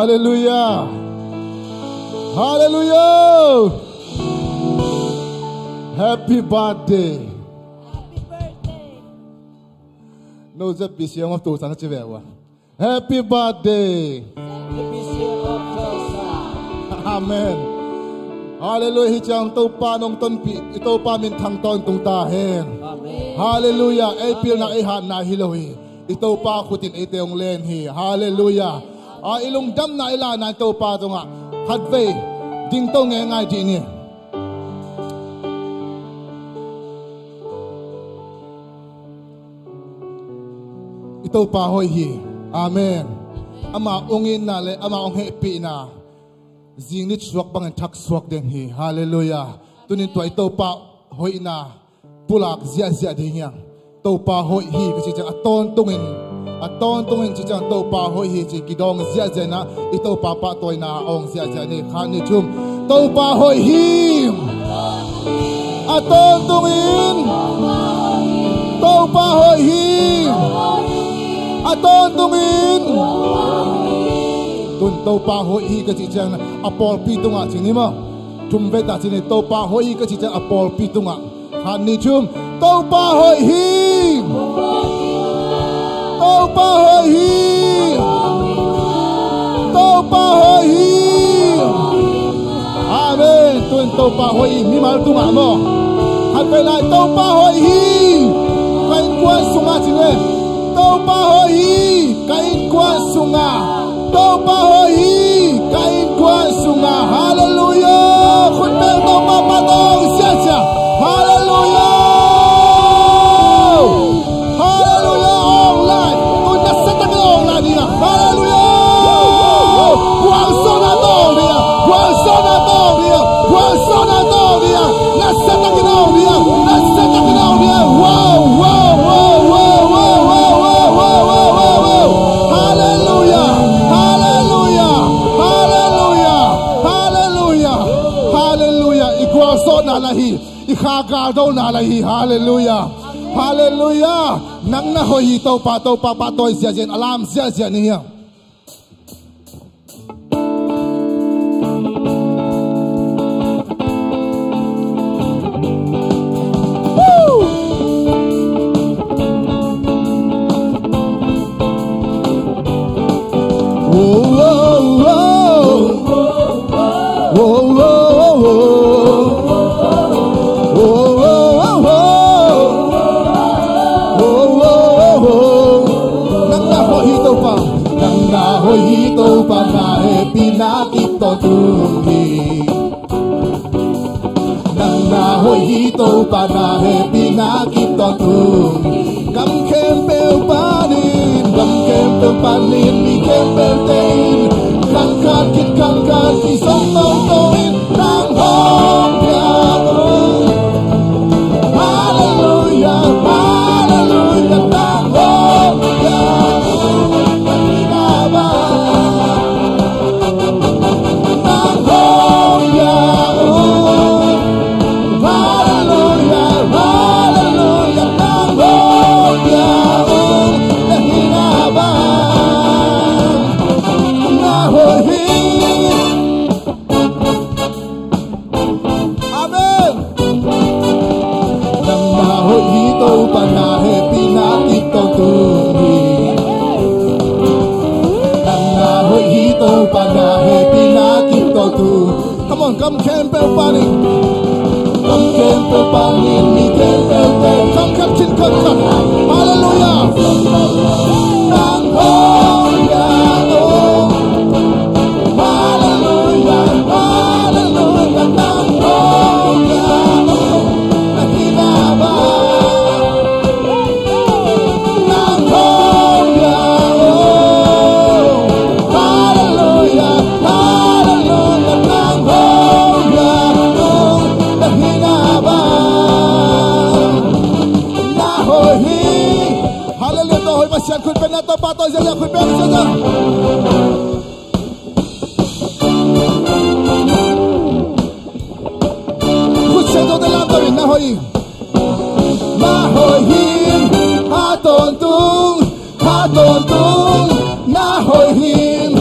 Hallelujah. Hallelujah. Happy birthday. Happy birthday. No zap bisiyang of to sana chivewa. Happy birthday. Amen. Hallelujah. Hichang to pa nong ton pi ito pa min thang ton tung ta hen. Amen. Hallelujah. April na ihan na hilohi. Ito pa kutin ite yung len hi. Hallelujah. Ilong dam na ila na ito pa to nga. Hadvei ding to ngay di ni. Ito pa hoy hi. Amen. Ama ungin na le ama ong happy na. Zing ni swak bang tak swak den hi. Hallelujah. Tunin to ito pa hoy na pulak zia ding yang. Ito pa hoy hi kasi jang aton tungin chi jang ito pa hoy hi chi kidong zia na ito pa toy na ong zia ni khan ni chum. Ito pa hoy hi. Aton tungin. Ito pa hoy hi. Aton tungin. Tun tau pa hoi hi ka chi chang apol pi tunga chini mo tum ve ta chini tau pa hoi hi ka chi chang apol pi tunga han ni chum tau pa hoi hi tau pa hoi hi tau pa hoi hi amen tun tau pa hoi hi mi mal tunga mo han pe lai tau pa hoi hi kain kwa sunga chini tau pa hoi hi kain kwa sunga tau pa hoi kain kwa sunga. Hallelujah. Khutbel tau pa patong sia hallelujah. Hallelujah. Online udah setang online dia. Hallelujah. Buang sona tong dia. Buang sona tong dia. Buang sona tong dia. Na setang dia. Na setang dia. Wow. Hallelujah. So na lahi ikhaga daw na lahi. Hallelujah. Hallelujah. Nang na hoy to pa toy sia jen alam sia ni ya. Hito para happy na kita tu kam kempel panin mi kempel tein kangkat isong toin nang hong piano. Hallelujah, hallelujah, nang hong piano. Paninaba nang hong piano. Come on, come campel panin. Come campel panin, mi campel ten. Come captain, come. Hallelujah. Nang hoya o. Hallelujah, hallelujah, nang hoya o. Nahinaba. Nang hoya o. Hallelujah, hallelujah, nang hoya o. Nahinaba. Nahohi. Hallelujah, tohoy masyan kun penato pato zaya kun penato. Kusedo de lanto bin nahoy. Nahoyin hatontung nahoyin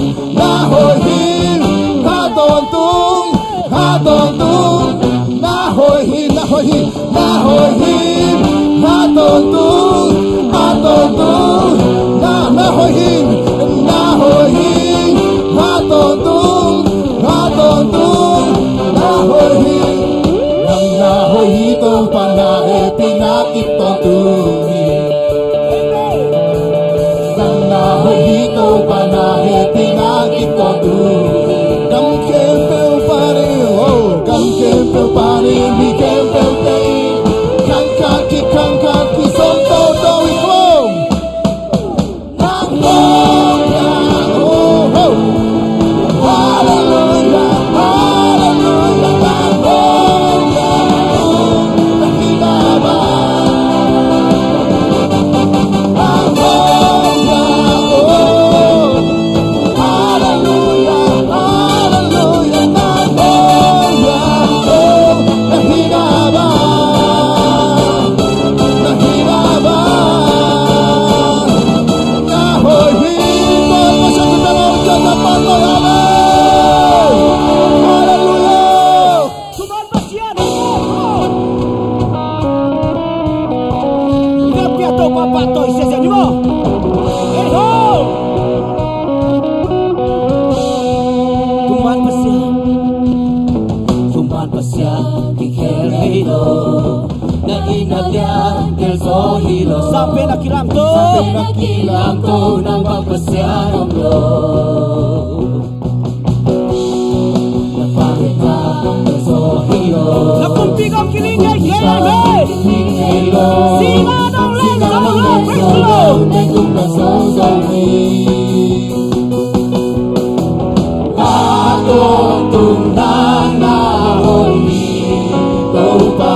tôn tung na hoi hi nang na hoi hi tông pa na he pina kip tôn tung nang na hoi hi tông pa na he pina kip tôn tung cam kem pel pare oh cam kem pel pare mi kem pel te kang ka ki som to do i kom nang ho ya oh oh hallelujah hallelujah nang ho ya oh hi baba nang ho ya oh hallelujah hallelujah nang ho ya oh hi baba Sampai nakilang to ng pagpasyan mo. Napakita ng sohilo. Nakumpigang kilingay kaya sila ng lenso. Nagkong nasosohi. Atong tunang nahuli. Ito pa.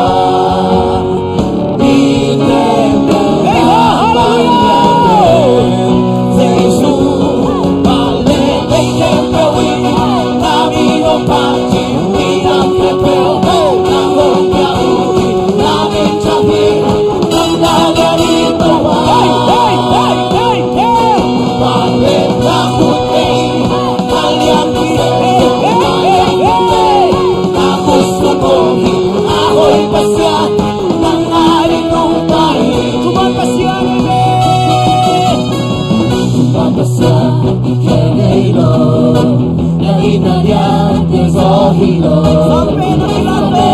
Sampai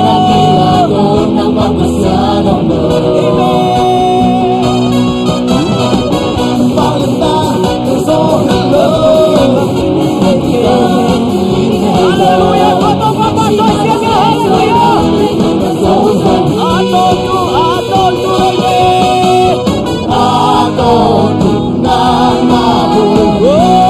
nakilago ng pagpasyan mo. Pagkita ng sohilo. Hallelujah! Patong papatoy siya! Hallelujah! Aton tuloy! Aton tunang mabuhay.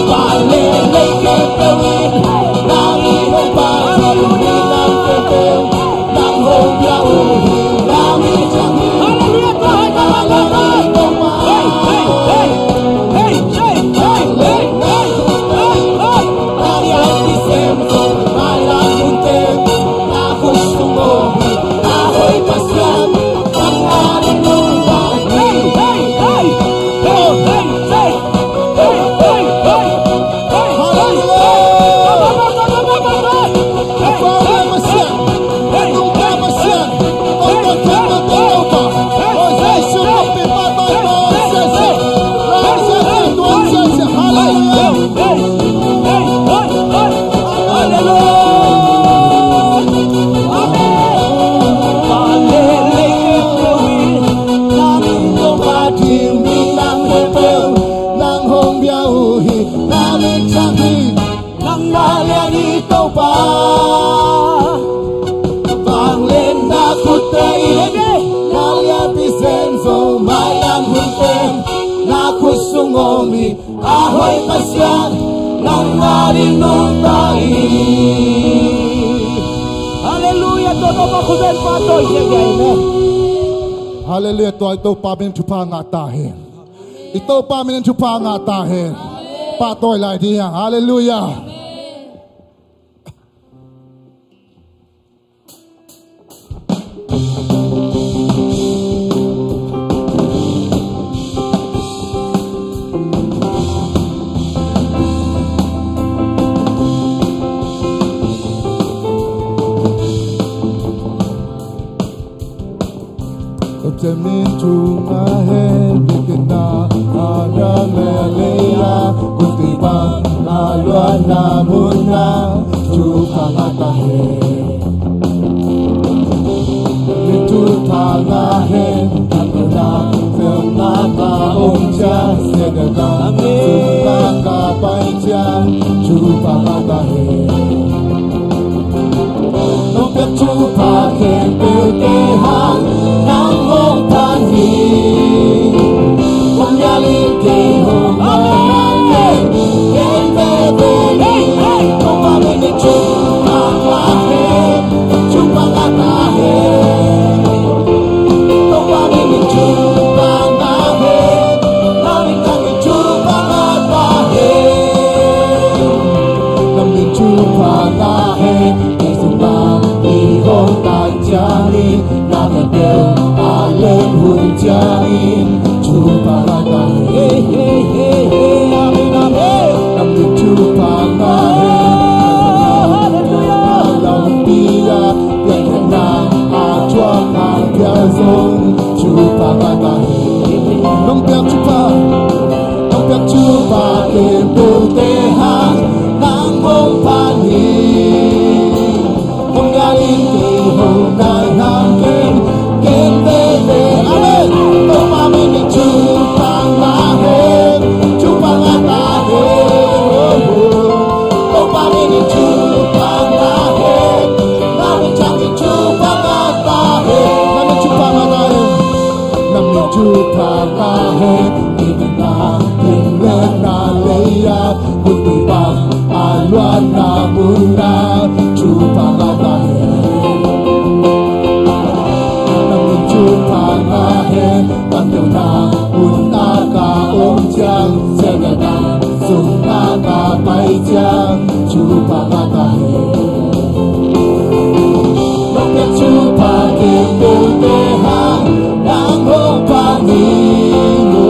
Vale, tâu pa vang lên na kutai nalia pisenzo mayang huntem na kusungomi ahoy pasyan nang marinuntai. Hallelujah, todo makudan pato amen. Hallelujah, ito pa min chupa nga tahin. Ito pa min chupa nga tahin. Patoy lai dia. Hallelujah. Jamin chunga he bitina ada melea kutipan alwa namuna chuka ngata he bitu tanga he katuna sema ka omcha segada sema ka paicha chuka ngata he no ke chuka ke te hang nang hong tan hi không nhà li ti hong ai ken be be không ba me ni chu pa la he chu pa la ta he không ba me ni chu pa la he na ni ta ni chu pa la ta he nam ni chu pa la he ni su ba ni hong ta cha ni na me de lên hùn cháy chú bà la ta he he he he amen amen nam ni chú bà la he hallelujah lòng tia tiền na a chua na pia zong chú bà la ta he nông pia chú bà ke tu te ha nang mong pa ni không ga in te hong nai nam ken amen. Tông ba mi ni chu pang la he, chu pang la ta he. Tông ba mi ni chu pang la he, na mi chang ni chu pang la ta he. Na mi chu pang la ta he, na mi chu pang la he. Ni na tin le na le ya, kutu pang alwa na muna, chu pang la ta he. Pandona una ka om chang segada sunna ka pai chang chu pa ka ta he nok chu pa ke tu te ha nang ho pa ni no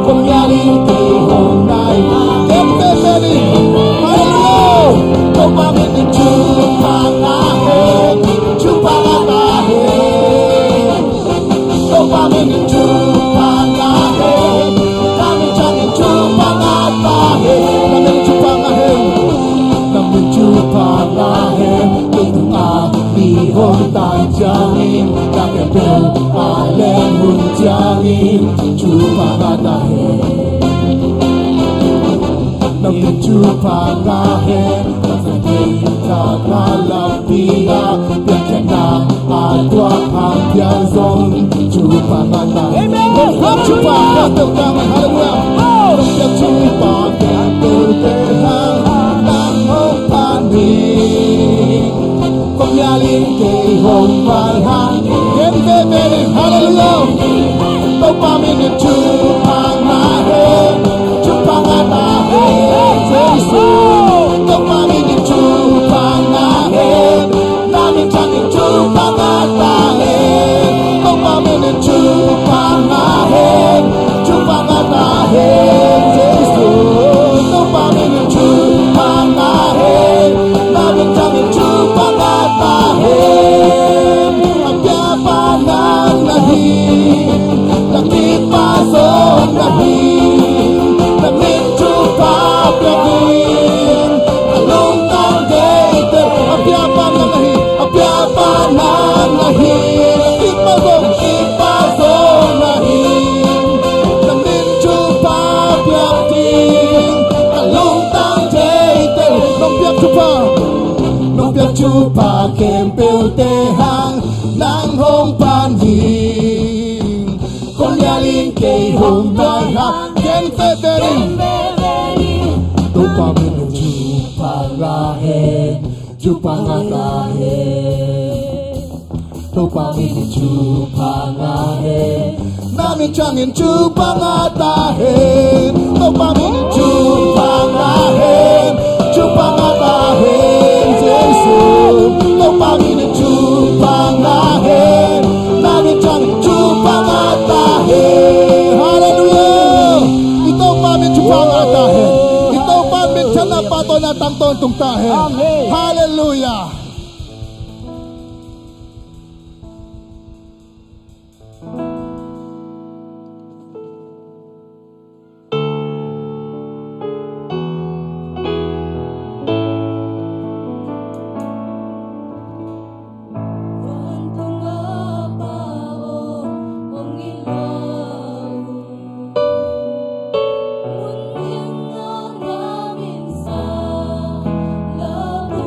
kom ya li te hom nai em te te ni hallelujah kom pa me ni chu pa ka he chu pa ka ta he không ba mươi nghìn chu pa la he, năm mươi trăm nghìn chu pa la ta he, năm mươi chu pa la he, năm mươi chu pa la he, từng a đi hôn tan changin, ta kêu kêu a lên hôn changin, chu pa la ta he, năm mươi chu pa la he, ta kêu ta ta la pia, pia kena a tua a pia zong. Chupa ngata, chupa ngata kang hallelujah. Ya chupa ngata tehang nang hong pani, kom ya lin ke hong mal hang yen be be hallelujah. Tau pa mi ni chupa ngata, chupa ngata he, Jesus. Tau pa mi ni chupa ngata, na mi chang ni chupa ngata he. Chu pa na he, chu pa na ta he, Jesus. No pa me ni chu pa na he, na mi chang ni chu pa na ta he. Apya pa na nahi, taki pa so nahi, na mi chu pa apya din, along tang gate. Apya pa na nahi, apya pa na nahi. Chupa chupa kem piu te hang nang hong pan hing con ya lin ke hong dai ha ken fe derin tu pa min chupa ra he chupa ra he tu pa min chupa ra he namin changin chupa ta he tu pa min chupa ra he chupa ta he Jesu tu pa min chupa ra he namin changin chupa ta he hallelujah ito pa min chupa ta he ito pa min chana pa to na tamton tung ta he hallelujah. Labu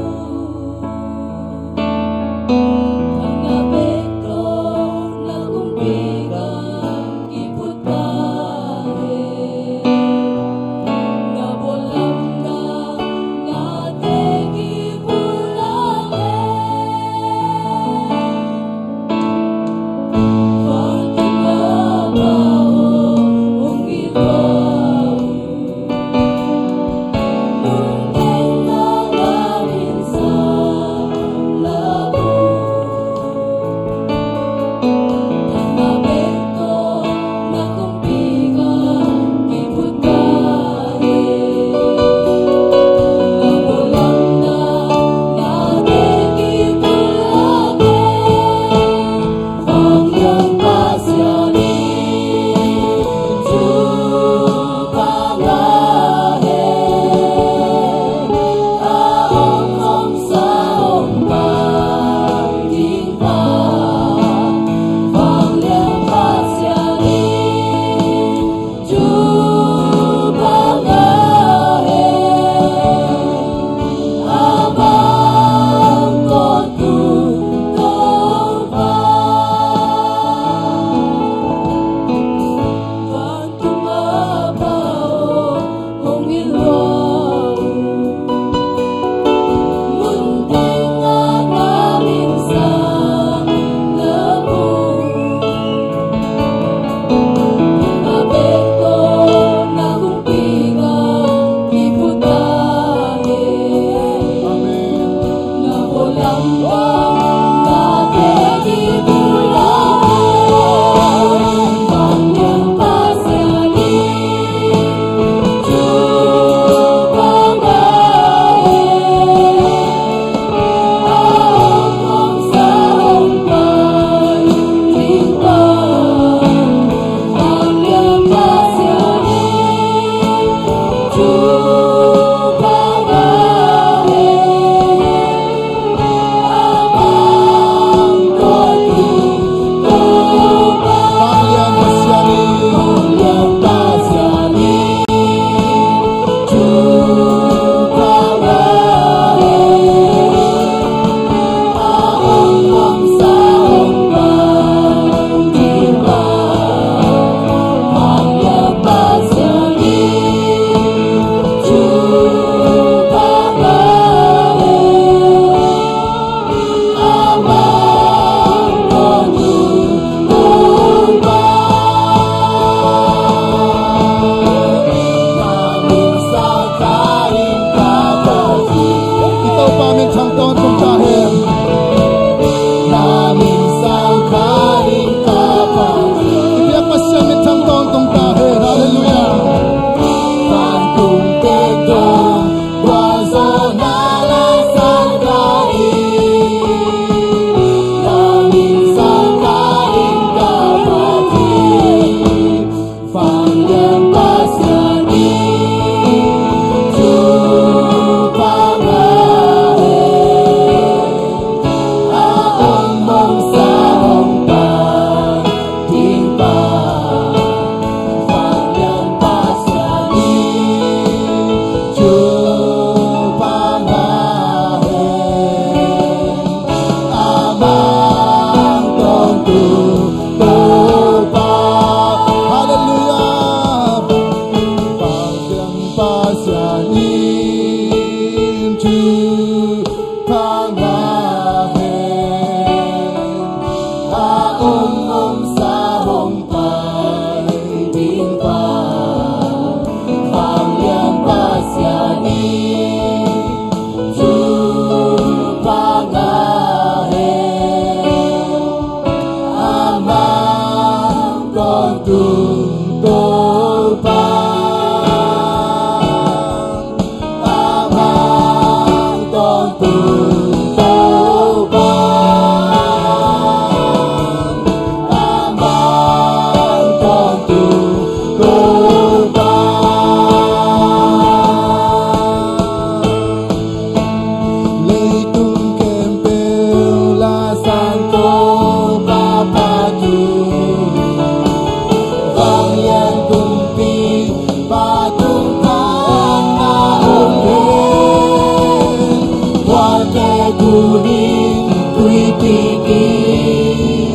kuning tui piki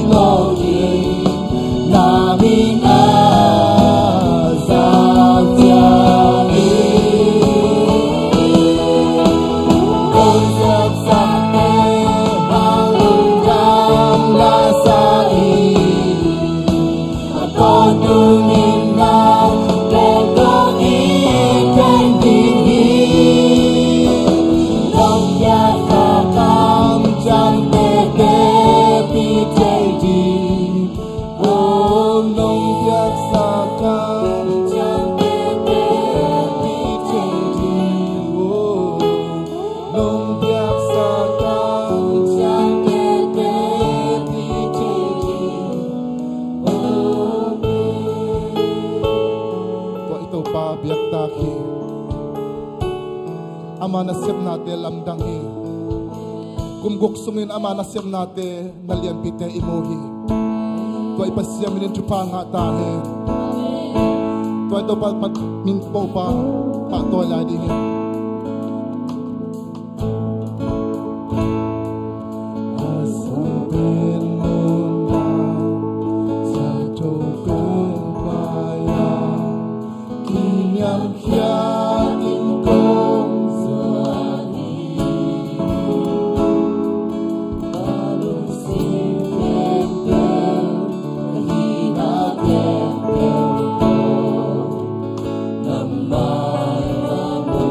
ngoki namin azajani Kung saksake halundam lasai Ako tuminaw Lego ikan digi Long ya kakam jampe ke PJD Oh long ya kakam jampe ke PJD Oh long ya kakam jampe ke PJD Oh Tua ito pa biyak taki Ama nasib natin lamdang hi Kumguk sungin ama nasib natin Nalian pite imuhi Tua ipasiyam inin chupa nga tahi Tua ito pa minpo pa Patola din Asapin mo na Sa tupin kaya Kinyang hiyain kong sani Kalau sinipel Hinagyan ko Namaramu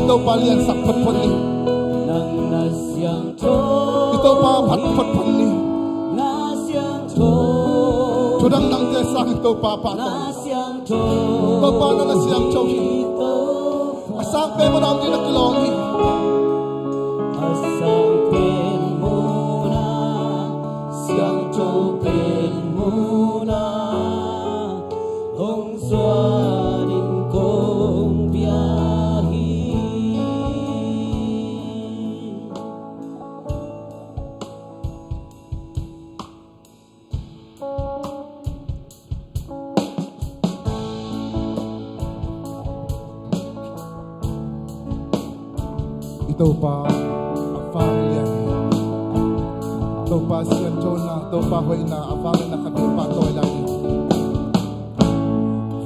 ito pa lian sakpat pot ni. nang nasyang to Ito pa pat pot pot ni. nasyang to Chudang nang te sang ito pa pa to. nasyang to Ito pa na nasiyang chow hi. ito Asang pe mo na ang tinagkulong hi. asang pen muna siyang tupin muna kung suwanin kong biyahe. Ito pa ang family yan. Ito pa siyang chow na. Ito pa hoy na ang family na kami pa to lagi.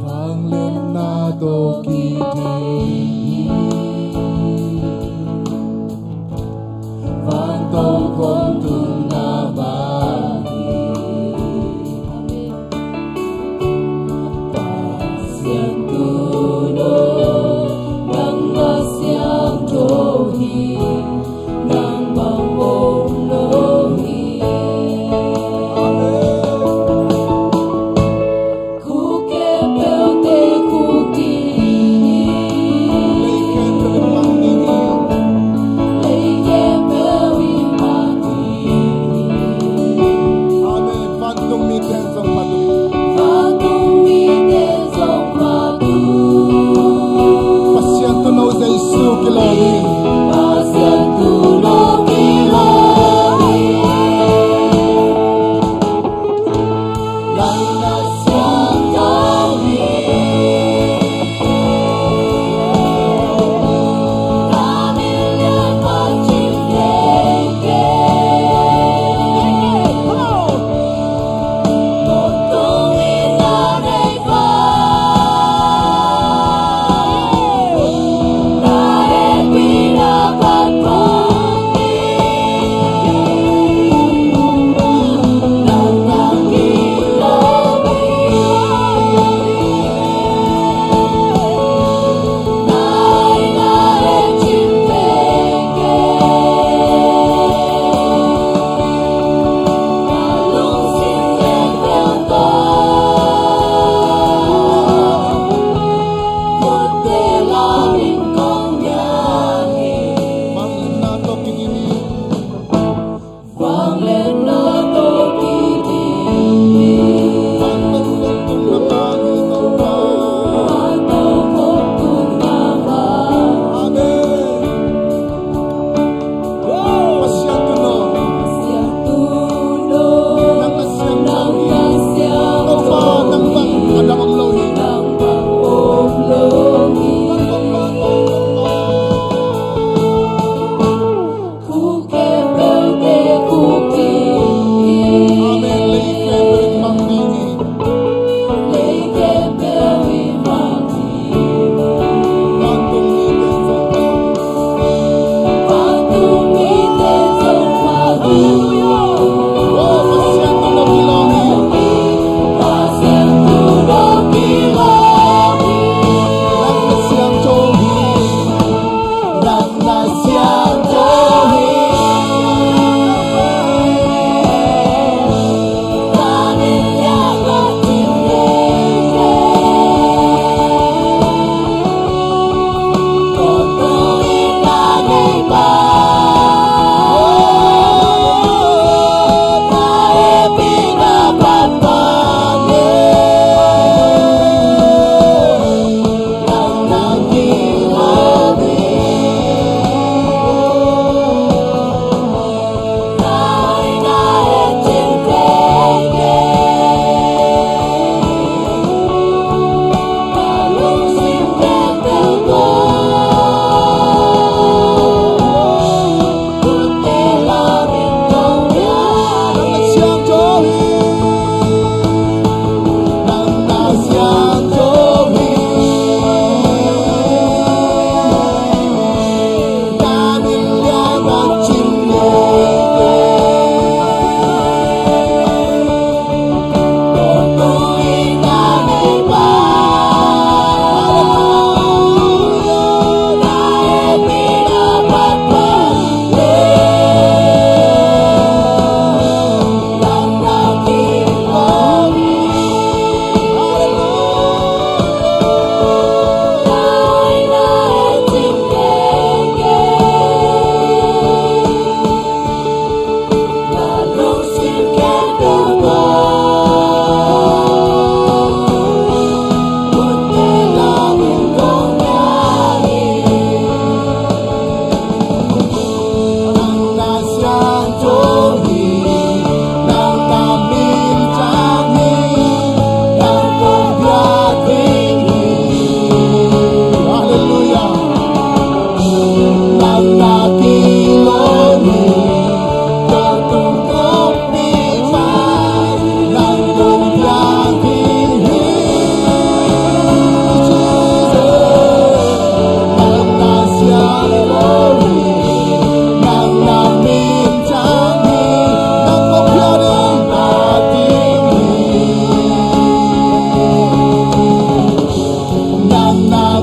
Vang len na do ki di. Vang tong kong tung na bahi. Siyang tuno nang nasyang tohi nang mamong lohi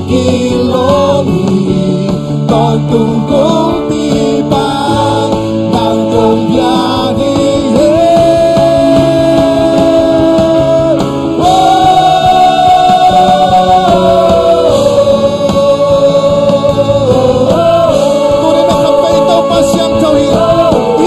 kilongin con tung kong tibang ng kong biyahe. Tunay na kapay ito pa siyang tawin.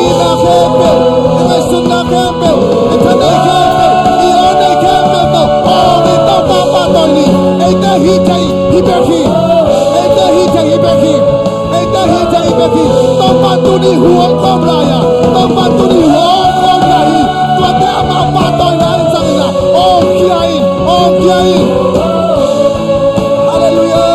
Inakempel, inasyon na kempel, ikanay kempel, iyanay kempel to. Oh, ito papatoli. Ito hitay, hibaki. Ito hitay, hibaki. Ito hitay, hibaki. Topatuni huwag pamraya. Topatuni huwag pamraya. Tuwata mapatoy na sa kanila. Oh, kiyain, oh, kiyain. Hallelujah.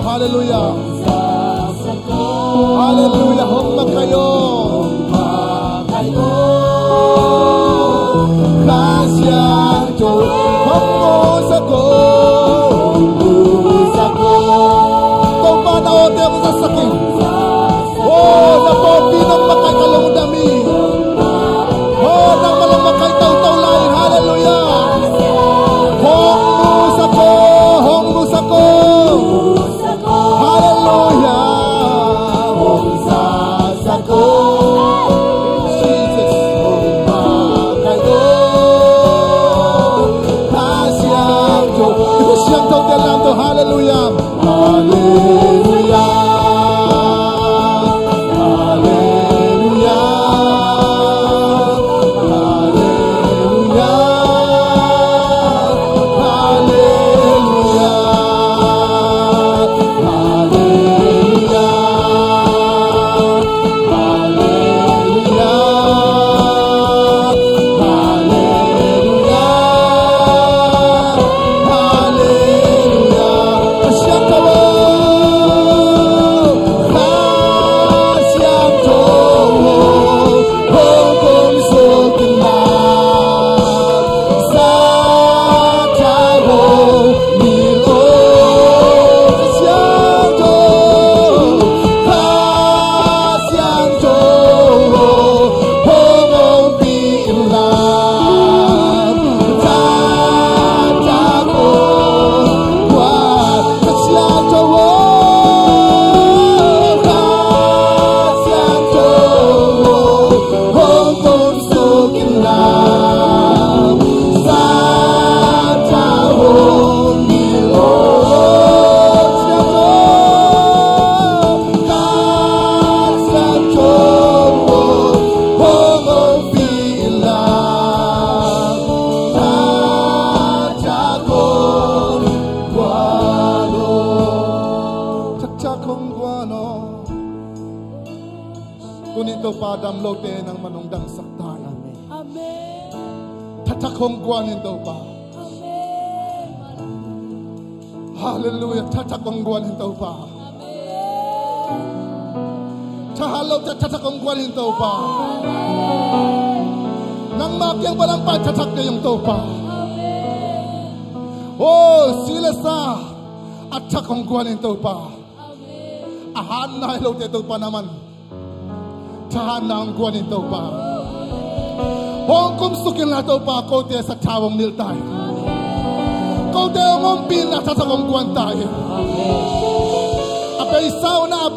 Hallelujah. ito pa damlo te ng manungdang saktay. Amen. Tatakong guanin ito pa. Amen. Hallelujah. Tatakong guanin ito pa. Tahalaw te tatakong guanin ito pa. Nang makyang walang pa tatak na yung ito pa. Oh, sila sa at takong guanin ito pa. Ahan na ilaw te ito pa naman. Tahan na ang guanin ito pa. Hong kumsukin na ito pa ko te sa tawang niltay. Ko te umpin na tatakong guan tayo. Abay isaw na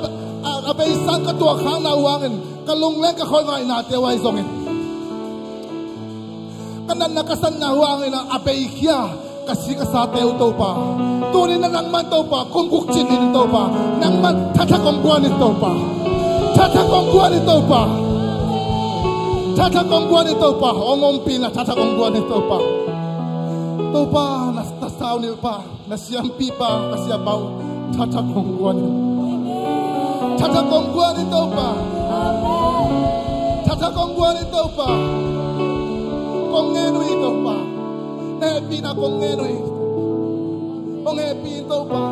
abay isang katuwag hang nawangin. Kalunglen ka ko ngayon natin wai zongin. Kanan nakasan nawangin ang abay kya. Kasi kasate ito pa. Tunin na nang man ito pa. Kung kukchin din ito pa. Nang man tatakong guan ito pa. Tatakong guan ito pa. Tatakong guan ito pa. Umumpi na tatakong guan ito pa. Ito pa. Nastasaw nil pa. Nasiyampi pa. Kasiyabaw. Tatakong guan ito. Tatakong guan ito pa. Tatakong guan ito pa. Kung ngeno ito pa. Happy na kung ngeno ito. Kung happy ito pa.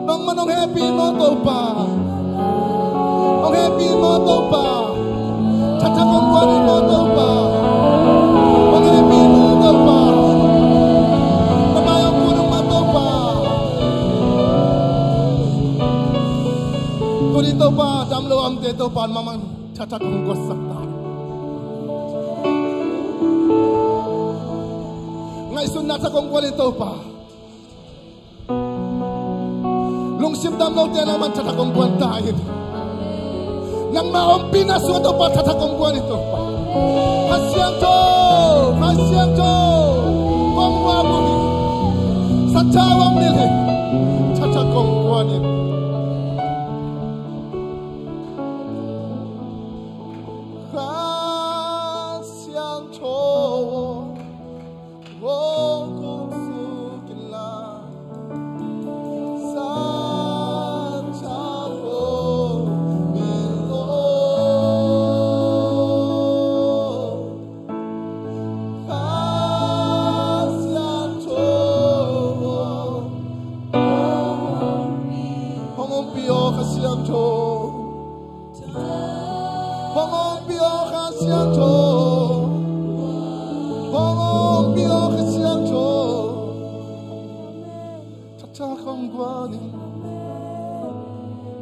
Nang manong happy mo ito pa. Kung happy mo ito pa. Tatakong guan mo ito pa. Kung happy mo ito pa. Kamayang punong mo ito pa. Kung ito pa, damlo ang dito pa, mamang tatakong guasak tayo. Isun nasa kong kwalito pa. Lungsip damlaw tayo naman tatakong buwan tayo. Nang maumpi na suwato pa tatakong buwan ito pa. Hasyento! Hasyento! Pangwabuhi. Sa tawang nila. Tatakong buwan ito. Hasyento!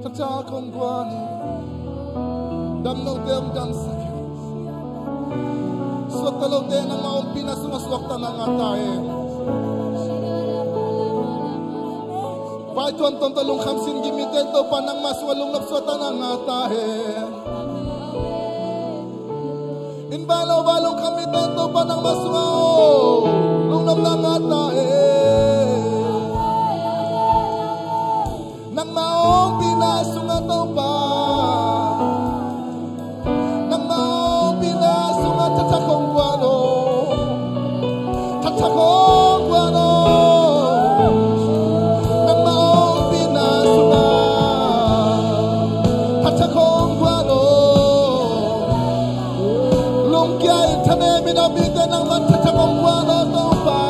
Tatakong guani damlaw te ang dang sakit. Swak talaw te nang maumpi na sumaswak ta na nga tayo. Paituan tong talong kamsin gimitin to pa nang maswalong napswata na nga tayo. Inbalaw-balong kami to pa nang maswaw lungnam na nga tayo. Nang maumpi na sungato pa. Nang maumpi na sungat tatakong guano. Tatakong guano. Nang maumpi na sungat tatakong guano. Lungkyay tane minabitin ang matatakong guano to pa.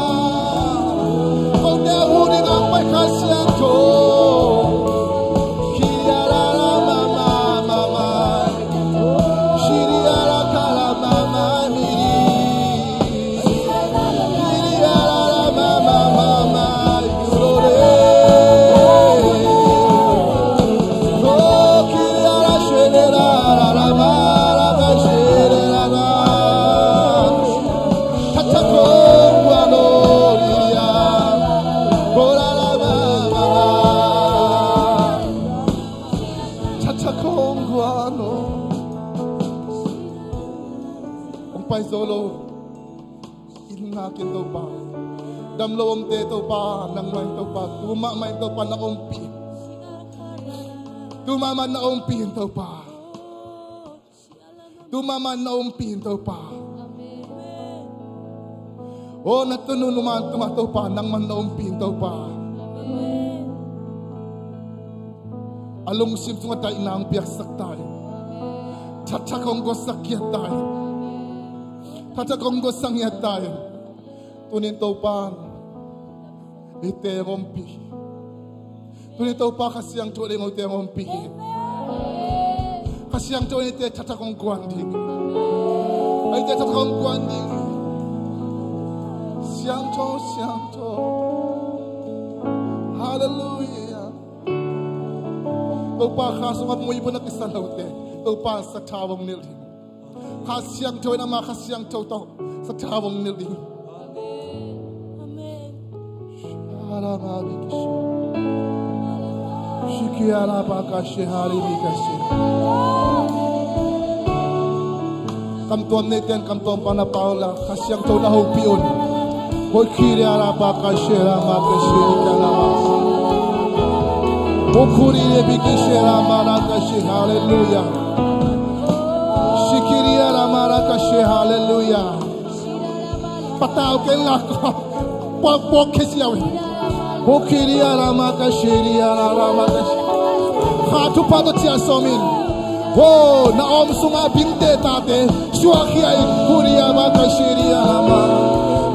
Kung nahuli ang may kasyang to. Solo inakin to pa damlawang teto pa nang man to pa tumama ito pa na umpi tumaman na umpi ito pa tumaman na umpi ito pa o natununuman tumato pa nang man na umpi ito pa along sim tunga tayo na ang piyak saktayo Tatakonggo sakit tayo. Tatakonggo sangyat tayo. Tunin taupan. Ite rompi. Tunin taupa kasiyang tunin ite rompi. Kasiyang tunin ite tatakongguan ding. Ite tatakongguan ding. Siang to. Hallelujah. Taupa kasungat mo ibo na kisanaw te. Taupa sa tawang nilding. Kasiyang to na makasiyang to sa tawang nilding. Shikiara bakashi hari bikashi. Kamtuan neten kamtuan panapaula kasiyang to na hupion. Hoy kiriara bakashi ramakashi kalamas. Okuri bikashi ramakashi hallelujah. Shikiriara marakashi hallelujah. Patao ke lako. Pok kesiawi. Okiriara makashi ramakashi. Khatu pato tia somin. Oh, na om sunga binte tate. Shuakiai kuria makashi rama.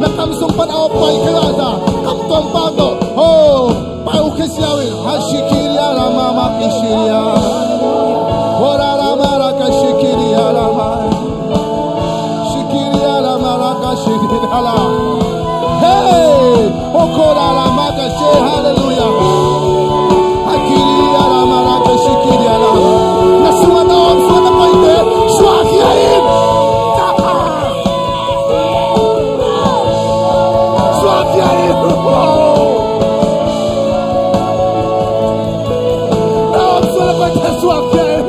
Nakam sumpan apai kelada. Kam tompago. Oh, pau kesiawi. Hashikiriara makashi Ora marakashi kiriara ma. Shikiriara marakashi hala. Hey, okora makashi hallelujah. Akiriara marakashi kiriara. Nasuma na om sana paite. Swakiain. Swakiain. Na om sana paite swakiain.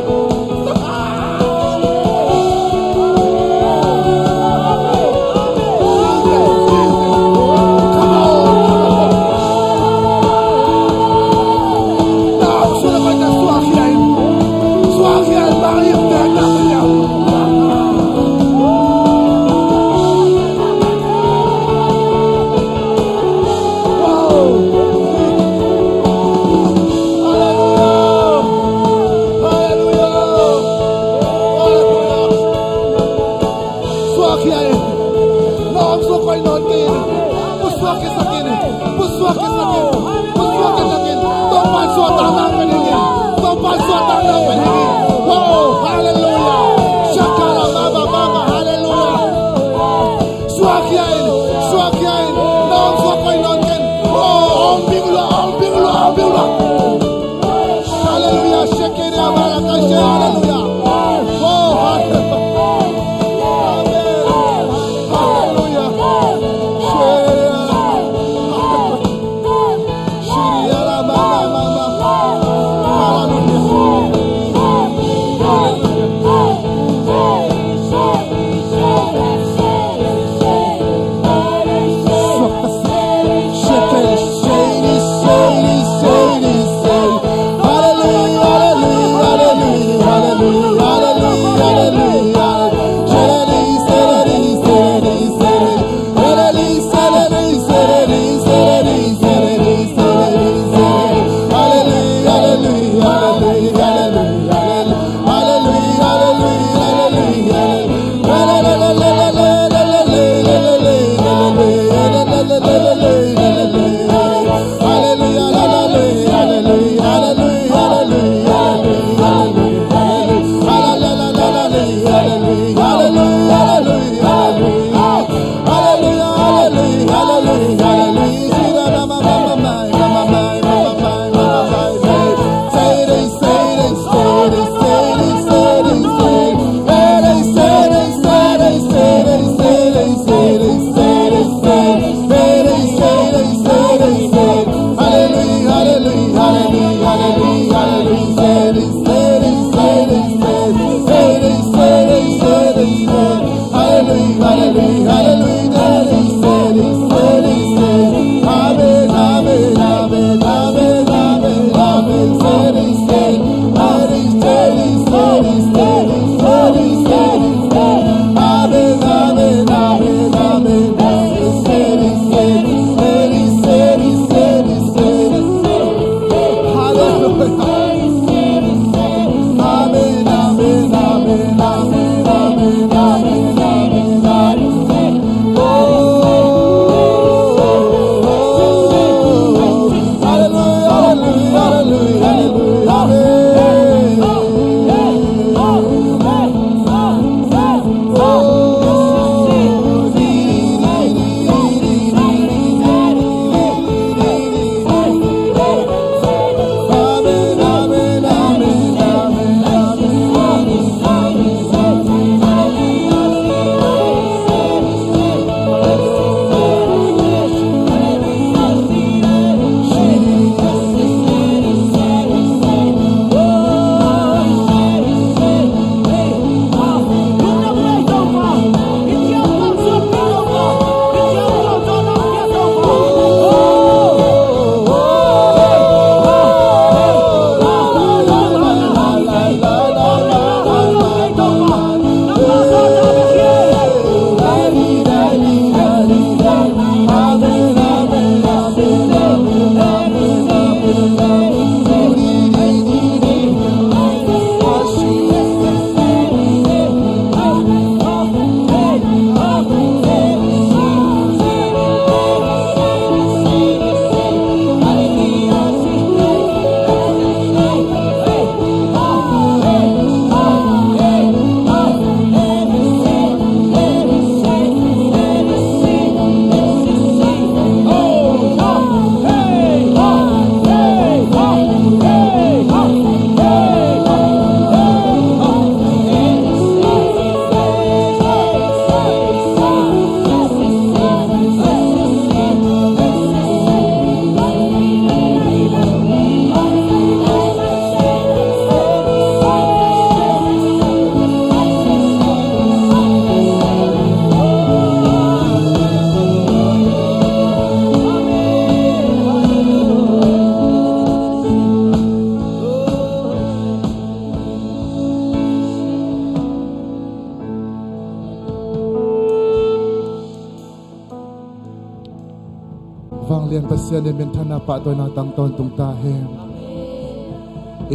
vang lian pasyan min thana pa toy na tang ton tung ta hem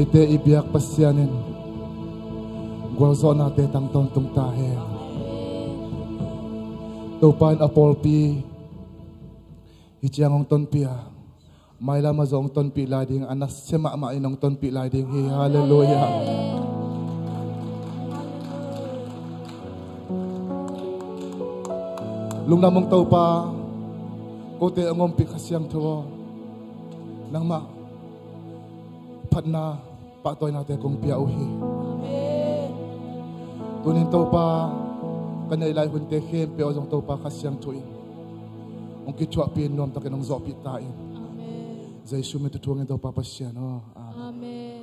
ite ibiak pasyanin gwalzo na te tang ton tung ta hem to pan apol pi ichiang ong ton pia mai la ma zong ton pi lai ding anas sema ma inong ton pi lai ding hi hallelujah lung namong to pa ko te angom pi khasyang tho nang ma phatna pa toy na te kong pia uhi tunin to pa kanai lai hun te khem pe ozong to pa khasyang thui ong ki chwa pi nom ta kenong zo pi ta in zai shume tu tuang to pa pasya no Amen.